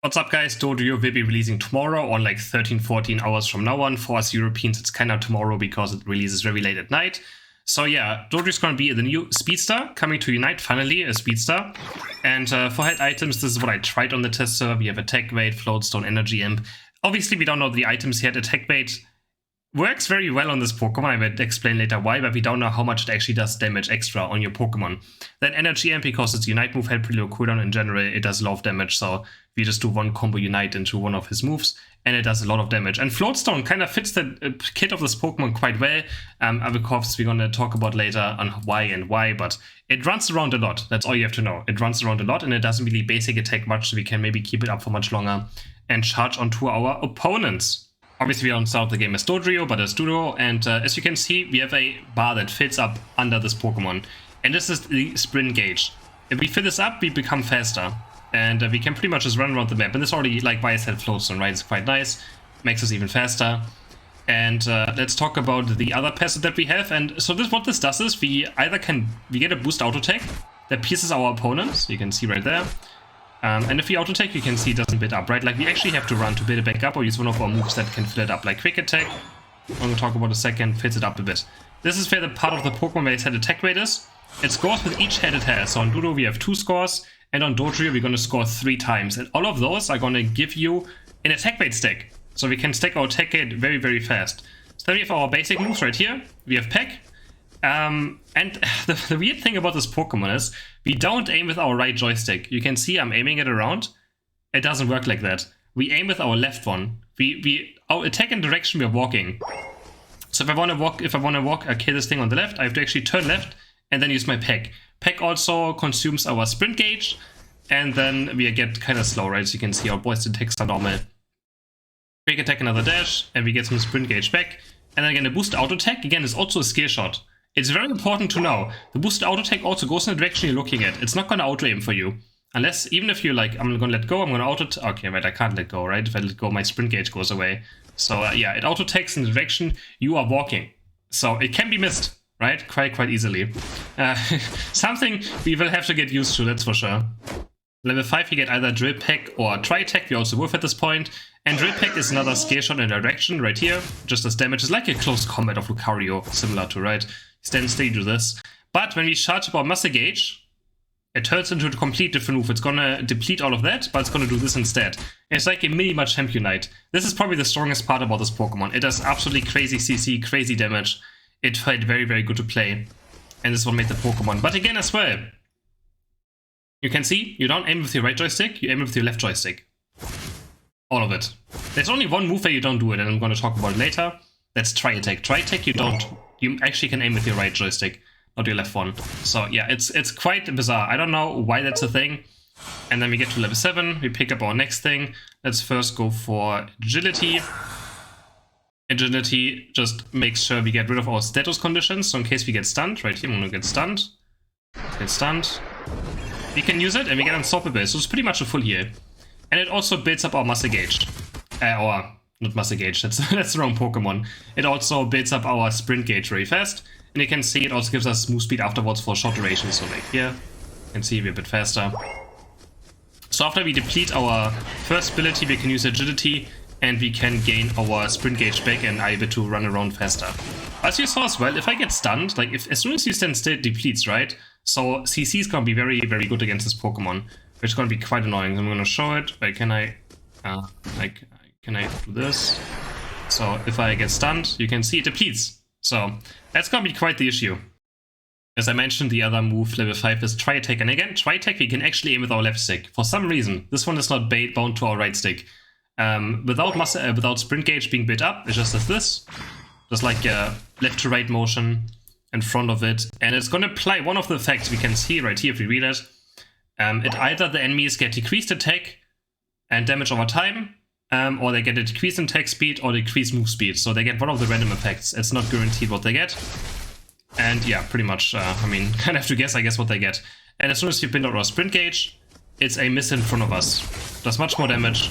What's up guys, DODRIO will be releasing tomorrow or like 13-14 hours from now on. For us Europeans it's kind of tomorrow because it releases very late at night. So yeah, DODRIO is going to be the new speedster coming to Unite, finally a speedster. And for head items, this is what I tried on the test server. We have attack weight, floatstone, energy imp. Obviously we don't know the items yet. Attack weight works very well on this Pokemon, I will explain later why, but we don't know how much it actually does damage extra on your Pokemon. Then Energy Amp, because it's Unite move, had pretty low cooldown in general, it does a lot of damage, so we just do one combo Unite into one of his moves, and it does a lot of damage. And Floatstone kind of fits the kit of this Pokemon quite well, because we're gonna talk about later on why, but it runs around a lot, that's all you have to know. It runs around a lot, and it doesn't really basic attack much, so we can maybe keep it up for much longer and charge onto our opponents. Obviously, we don't start the game as DODRIO, but as DODRIO, and as you can see, we have a bar that fits up under this Pokemon. And this is the sprint gauge. If we fill this up, we become faster. And we can pretty much just run around the map. And this already, like why I said floatstone, right? It's quite nice. Makes us even faster. And let's talk about the other passive that we have. And so what this does is, we get a boost auto attack that pierces our opponents. You can see right there. And if we auto attack, you can see it doesn't build up, right? Like we actually have to run to build it back up or use one of our moves that can fill it up, like quick attack. I'm going to talk about a second, fills it up a bit. This is where the part of the Pokemon where its head attack rate is. It scores with each head it has. So on DODRIO we have 2 scores, and on DODRIO we're going to score 3 times. And all of those are going to give you an attack rate stack. So we can stack our attack rate very, very fast. So then we have our basic moves right here. We have Peck. And the weird thing about this Pokemon is we don't aim with our right joystick. You can see I'm aiming it around. It doesn't work like that. We aim with our left one. Our attack in direction we're walking. So if I want to walk, kill this thing on the left, I have to actually turn left and then use my Peck. Peck also consumes our sprint gauge, and then we get kind of slow, right? So you can see our boys attacks are normal. Quick attack, another dash, and we get some sprint gauge back. And then again, the boost auto attack again is also a skill shot. It's very important to know. The boosted auto attack also goes in the direction you're looking at. It's not going to auto aim for you. Unless, even if you're like, I'm going to let go, I'm going to auto... Okay, wait, I can't let go, right? If I let go, my sprint gauge goes away. So yeah, it auto attacks in the direction you are walking. So it can be missed, right? Quite easily. Something we will have to get used to, that's for sure. Level 5, you get either Drill Peck or Tri-Attack. We also wolf at this point. And Drill Peck is another scale shot in direction right here. Just as damage. It's like a close combat of Lucario, similar to, right? Stand still, do this. But when we charge up our muscle gauge, it turns into a complete different move. It's gonna deplete all of that, but it's gonna do this instead. It's like a mini Machamp Unite. This is probably the strongest part about this Pokemon. It does absolutely crazy CC, crazy damage. It felt very, very good to play. And this is what made the Pokemon. But again as well, you can see, you don't aim with your right joystick, you aim with your left joystick. All of it. There's only one move where you don't do it, and I'm going to talk about it later. That's Tri-Attack. Tri-Attack you don't. You actually can aim with your right joystick, not your left one. So yeah, it's quite bizarre. I don't know why that's a thing. And then we get to level 7, we pick up our next thing. Let's first go for Agility. Agility just makes sure we get rid of our status conditions, so in case we get stunned, right here, I'm going to get stunned. Get stunned. We can use it and we get unstoppable, so it's pretty much a full heal. And it also builds up our muscle gauge. Not muscle gauge, that's the wrong Pokemon. It also builds up our sprint gauge very fast. And you can see it also gives us move speed afterwards for short duration. So like here, you can see we're a bit faster. So after we deplete our first ability, we can use agility and we can gain our sprint gauge back and are able to run around faster. As you saw as well, if I get stunned, like as soon as you stand still, it depletes, right? So CC is going to be very, very good against this Pokemon, which is going to be quite annoying. I'm going to show it. Wait, can I do this? So if I get stunned, you can see it depletes. So that's going to be quite the issue. As I mentioned, the other move, level 5, is Tri-Attack. And again, Tri-Attack we can actually aim with our left stick. For some reason, this one is not bound to our right stick. Without sprint gauge being built up, it just does this. Just like a left to right motion in front of it. And it's going to apply one of the effects we can see right here if we read it. Either the enemies get decreased attack and damage over time, or they get a decrease in attack speed or decreased move speed. So they get one of the random effects. It's not guaranteed what they get. And yeah, pretty much, I mean, kind of have to guess, I guess, what they get. And as soon as you pin out our sprint gauge, it's a miss in front of us. Does much more damage,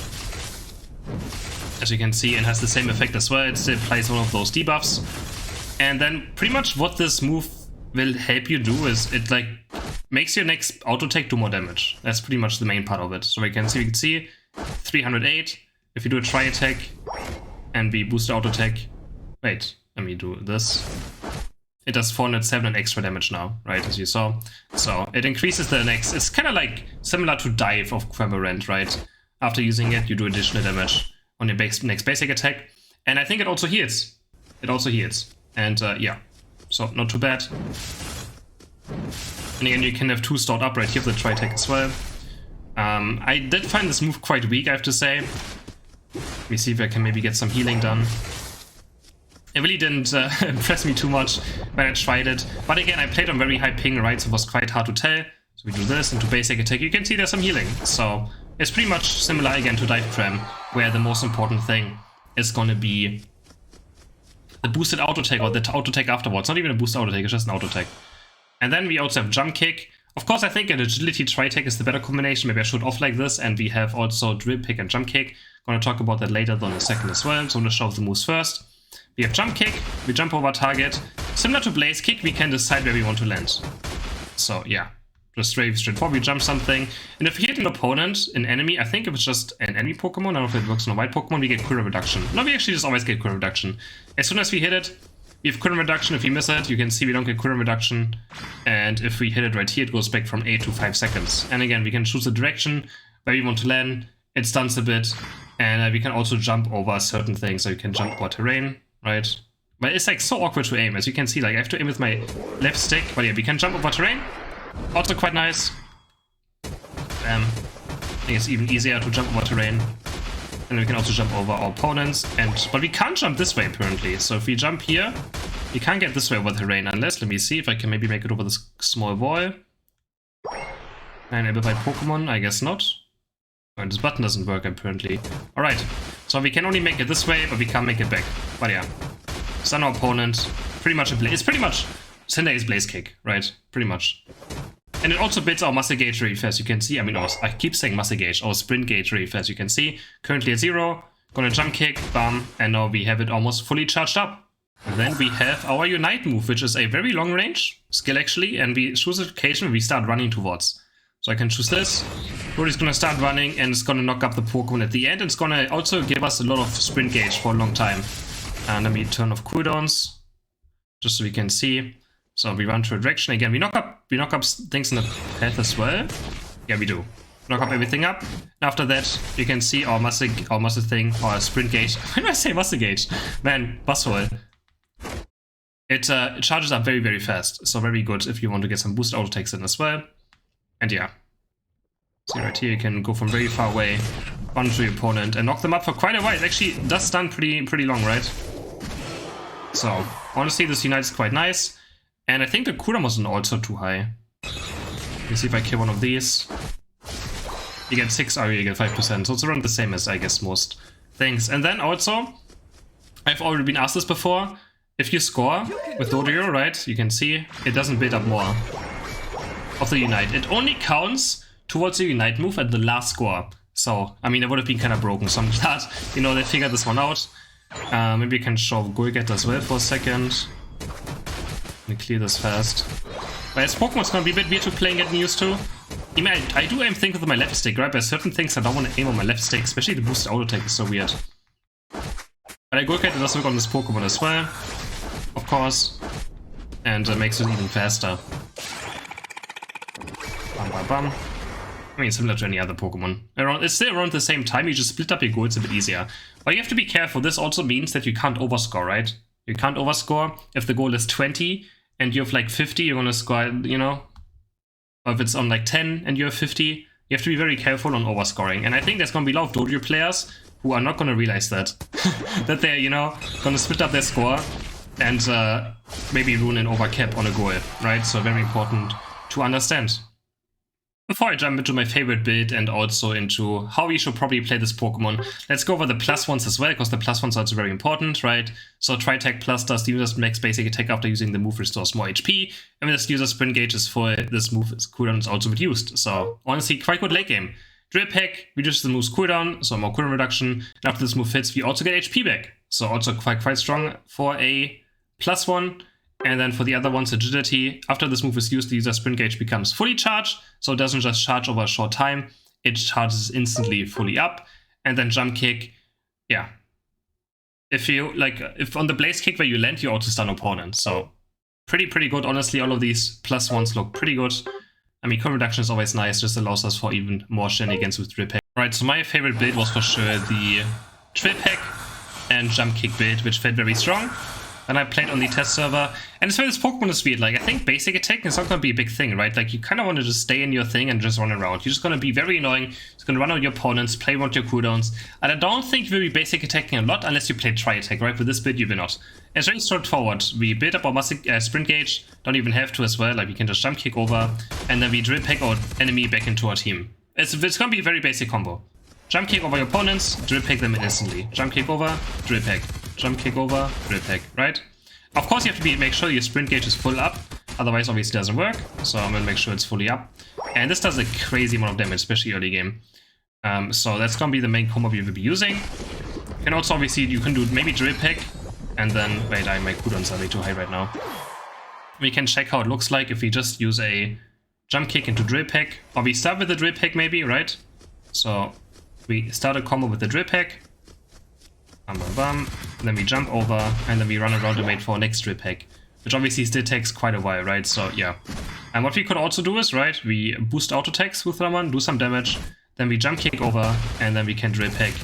as you can see, and has the same effect as well. It still applies one of those debuffs. And then pretty much what this move will help you do is it like makes your next auto attack do more damage. That's pretty much the main part of it. So we can see 308. If you do a tri-attack and we boost the auto-attack, wait, let me do this. It does 407 extra damage now, right, as you saw. So it increases the next, it's kind of like similar to Dive of Cramorant, right? After using it, you do additional damage on your next basic attack. And I think it also heals. It also heals. And yeah, so not too bad. And again, you can have 2 stored up right here for the tri-attack as well. I did find this move quite weak, I have to say. Let me see if I can maybe get some healing done. It really didn't impress me too much when I tried it. But again, I played on very high ping, right? So it was quite hard to tell. So we do this into basic attack. You can see there's some healing. So it's pretty much similar again to Dive Cram, where the most important thing is going to be the boosted auto-attack or the auto-attack afterwards. Not even a boosted auto-attack, it's just an auto-attack. And then we also have Jump Kick. Of course, I think an Agility Tri-Attack is the better combination. Maybe I should off like this. And we have also Drill Pick and Jump Kick. I'm going to talk about that later in a second as well. So I'm going to show off the moves first. We have Jump Kick, we jump over target. Similar to Blaze Kick, we can decide where we want to land. So yeah, just straightforward, we jump something. And if we hit an opponent, an enemy, I think if it's just an enemy Pokemon, I don't know if it works on a white Pokemon, we get crit reduction. No, we actually just always get crit reduction. As soon as we hit it, we have crit reduction. If we miss it, you can see we don't get crit reduction. And if we hit it right here, it goes back from 8 to 5 seconds. And again, we can choose the direction where we want to land. It stuns a bit. And we can also jump over certain things. So you can jump over terrain. Right, but it's like so awkward to aim, as you can see. Like I have to aim with my left stick, but yeah, we can jump over terrain. Also quite nice. I think it's even easier to jump over terrain, and we can also jump over our opponents. But we can't jump this way apparently. So if we jump here, we can't get this way over terrain unless, let me see if I can maybe make it over this small wall. Enable by Pokemon, I guess not. Oh, this button doesn't work apparently. Alright, so we can only make it this way, but we can't make it back. But yeah, stun our opponent. Pretty much a Blaze. It's pretty much Cinder's Blaze Kick, right? Pretty much. And it also builds our muscle gauge very fast, you can see. I mean, I keep saying muscle gauge, or sprint gauge very fast, you can see. Currently at 0. Gonna jump kick, bam, and now we have it almost fully charged up. And then we have our Unite move, which is a very long range skill actually, and we choose a location we start running towards. So I can choose this. Dodrio's gonna start running and it's gonna knock up the Pokemon at the end. It's gonna also give us a lot of sprint gauge for a long time. And let me turn off cooldowns, just so we can see. So we run to a direction. Again, we knock up things in the path as well. Yeah, we do. Knock up everything up. And after that, you can see our muscle thing, our sprint gauge. Why do I say muscle gauge? Man, busshole. It charges up very, very fast. So very good if you want to get some boost auto attacks in as well. And yeah, see right here, you can go from very far away, run to your opponent, and knock them up for quite a while. It actually does stun pretty long, right? So, honestly, this Unite is quite nice. And I think the cooldown wasn't also too high. Let me see if I kill one of these. You get 6 ARIA, you get 5%, so it's around the same as, I guess, most things. And then also, I've already been asked this before, if you score with Dodrio, right, you can see, it doesn't build up more of the Unite. It only counts towards the Unite move at the last score. So, I mean, it would have been kind of broken. So I'm glad, you know, they figured this one out. Maybe I can show Golget as well for a second. Let me clear this fast. But as Pokemon's gonna be a bit weird to play and getting used to. I mean, I do aim things with my left stick, right? There's certain things I don't want to aim on my left stick, especially the boosted auto attack is so weird. But I Golget does work on this Pokemon as well, of course. And makes it even faster. Bam, bam, bam. I mean, similar to any other Pokemon. It's still around the same time, you just split up your goals a bit easier. But you have to be careful, this also means that you can't overscore, right? You can't overscore. If the goal is 20 and you have like 50, you're gonna score, you know? Or if it's on like 10 and you have 50, you have to be very careful on overscoring. And I think there's gonna be a lot of Dodrio players who are not gonna realize that. That they're, you know, gonna split up their score and maybe ruin an overcap on a goal, right? So very important to understand. Before I jump into my favorite build and also into how we should probably play this Pokemon, let's go over the plus ones as well, because the plus ones are also very important, right? So Tri-Attack Plus does the user's max basic attack after using the move restores more HP, and when this user's sprint gauge is full, this move's cooldown is also reduced. So honestly, quite good late game. Drill Peck reduces the move's cooldown, so more cooldown reduction, and after this move hits, we also get HP back. So also quite strong for a plus one. And then for the other ones, Agility, after this move is used, the user's sprint gauge becomes fully charged, so it doesn't just charge over a short time, it charges instantly fully up. And then jump kick, yeah. If on the blaze kick where you land, you also stun opponent. So pretty good, honestly. All of these +1s look pretty good. I mean, cooldown reduction is always nice, just allows us for even more shenanigans with drip hack. Alright, so my favorite build was for sure the drip hack and jump kick build, which felt very strong. And I played on the test server, and it's where this Pokemon is weird. Like, I think basic attack is not going to be a big thing, right? Like, you kind of want to just stay in your thing and just run around. You're just going to be very annoying. It's going to run on your opponents, play around your cooldowns. And I don't think you will be basic attacking a lot unless you play tri-attack, right? With this build, you will not. It's very straightforward. We build up our sprint gauge, don't even have to as well. Like, we can just jump kick over, and then we drip hack our enemy back into our team. It's going to be a very basic combo. Jump kick over your opponents, drip hack them instantly. Jump kick over, drip hack. Jump kick over, drip hack, right? Of course, you have to make sure your sprint gauge is full up, otherwise obviously it doesn't work. So I'm gonna make sure it's fully up. And this does a crazy amount of damage, especially early game. So that's gonna be the main combo we will be using. And also obviously you can do maybe drip hack, and then wait, my cooldowns are way too high right now. We can check how it looks like if we just use a jump kick into drip hack, or we start with the drip hack maybe, right? So we start a combo with the drip hack. Bam, bam, bam. And then we jump over, and then we run around and wait for our next drip hack, which obviously still takes quite a while, right? So yeah. And what we could also do is, right, we boost auto attacks with someone, do some damage, then we jump kick over, and then we can drip hack,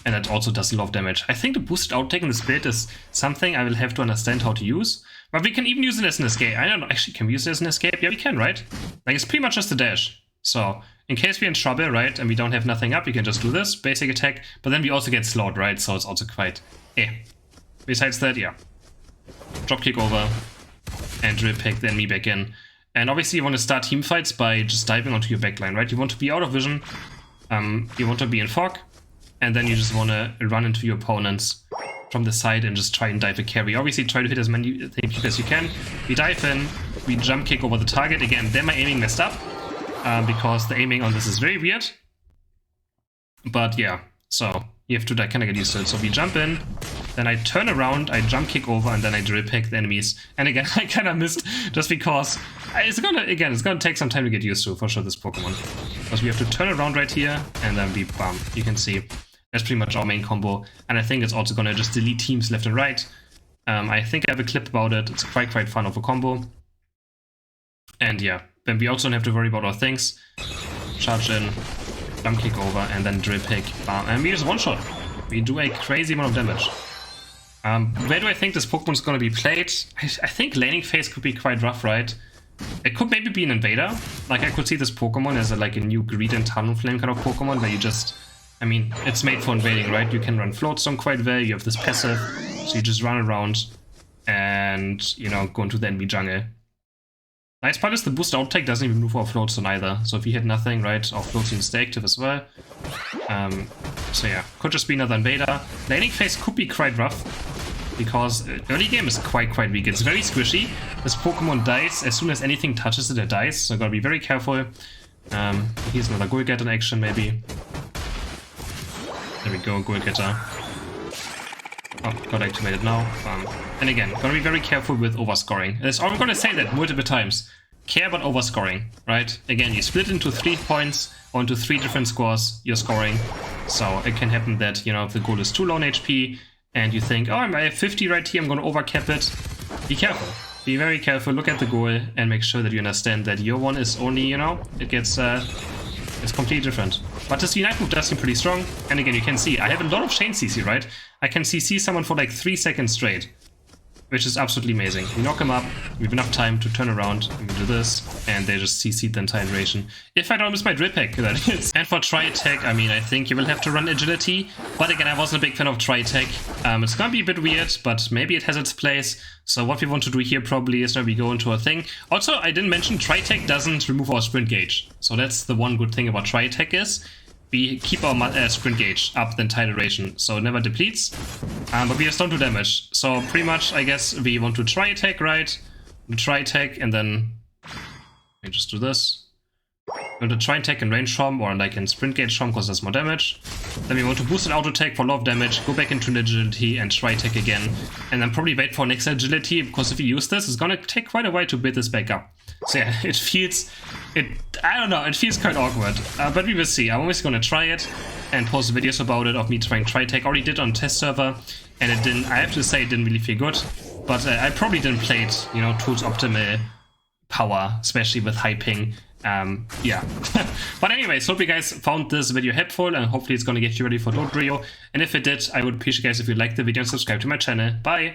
and that also does a lot of damage. I think the boosted auto attack in this build is something I will have to understand how to use, but we can even use it as an escape. I don't know, actually, can we use it as an escape? Yeah, we can, right? Like, it's pretty much just a dash. So in case we're in trouble, right, and we don't have nothing up, we can just do this, basic attack, but then we also get slowed, right, so it's also quite, Besides that, yeah. Drop kick over, and drip hack, then me back in. And obviously you want to start team fights by just diving onto your backline, right? You want to be out of vision, you want to be in fog, and then you just want to run into your opponents from the side and just try and dive a carry. Obviously try to hit as many people as you can. We dive in, we jump kick over the target. Again, then my aiming messed up. Because the aiming on this is very weird. But yeah, so you have to kind of get used to it. So we jump in, then I turn around, I jump kick over, and then I drip hack the enemies. And again, I kind of missed just because it's gonna take some time to get used to, for sure, this Pokemon. Because we have to turn around right here, and then we bam. You can see that's pretty much our main combo. And I think it's also gonna just delete teams left and right. I think I have a clip about it. It's quite fun of a combo. And yeah. Then we also don't have to worry about our things. Charge in, jump kick over, and then drip hack, bam, and we just one-shot. We do a crazy amount of damage. Where do I think this Pokemon is going to be played? I think laning phase could be quite rough, right? It could maybe be an invader. Like, I could see this Pokemon as like a new Greed and Talonflame kind of Pokemon, where you just, I mean, it's made for invading, right? You can run Float Stone quite well, you have this passive, so you just run around and, you know, go into the enemy jungle. Nice part is the boost outtake doesn't even move our float zone either. So if you hit nothing, right, our float zone is stay active as well. So yeah, could just be another invader. Laning phase could be quite rough, because early game is quite weak. It's very squishy. This Pokemon dies as soon as anything touches it, it dies. So gotta be very careful. Here's another Goal Getter in action, maybe. There we go, Goal Getter. Oh, got activated now. And again, gotta be very careful with overscoring. I'm gonna say that multiple times. Care about overscoring, right? Again, you split into 3 points or into 3 different scores you're scoring. So it can happen that, you know, if the goal is too low in HP and you think, oh, I have 50 right here, I'm gonna overcap it. Be careful. Be very careful, look at the goal and make sure that you understand that your one is only, you know, it gets, it's completely different. But this Unite move does seem pretty strong. And again, you can see, I have a lot of chain CC, right? I can CC someone for like 3 seconds straight, which is absolutely amazing. We knock him up, we have enough time to turn around, and we do this, and they just CC'd the entire duration. If I don't miss my drip hack, that is. And for tri-attack, I mean, I think you will have to run agility, but again, I wasn't a big fan of tri-attack. It's gonna be a bit weird, but maybe it has its place. So what we want to do here probably is that we go into a thing. Also, I didn't mention tri-attack doesn't remove our sprint gauge. So that's the one good thing about tri-attack is, we keep our sprint gauge up the entire duration, so it never depletes, but we just don't do damage. So pretty much, I guess, we want to tri-attack, right? We tri-attack, and then we just do this. We want to tri-attack in range form, or like in sprint gauge form, because there's more damage. Then we want to boost an auto-attack for a lot of damage, go back into agility, and tri-attack again. And then probably wait for next agility, because if we use this, it's gonna take quite a while to build this back up. So yeah, it feels... I don't know, it feels quite awkward, but we will see. I'm always gonna try it and post videos about it of me trying Tritech. Already did on test server, and it didn't, I have to say, it didn't really feel good, but I probably didn't play it, you know, to its optimal power, especially with high ping. Yeah. But anyways, hope you guys found this video helpful, and hopefully it's gonna get you ready for DODRIO. And if it did, I would appreciate, guys, if you liked the video and subscribe to my channel. Bye!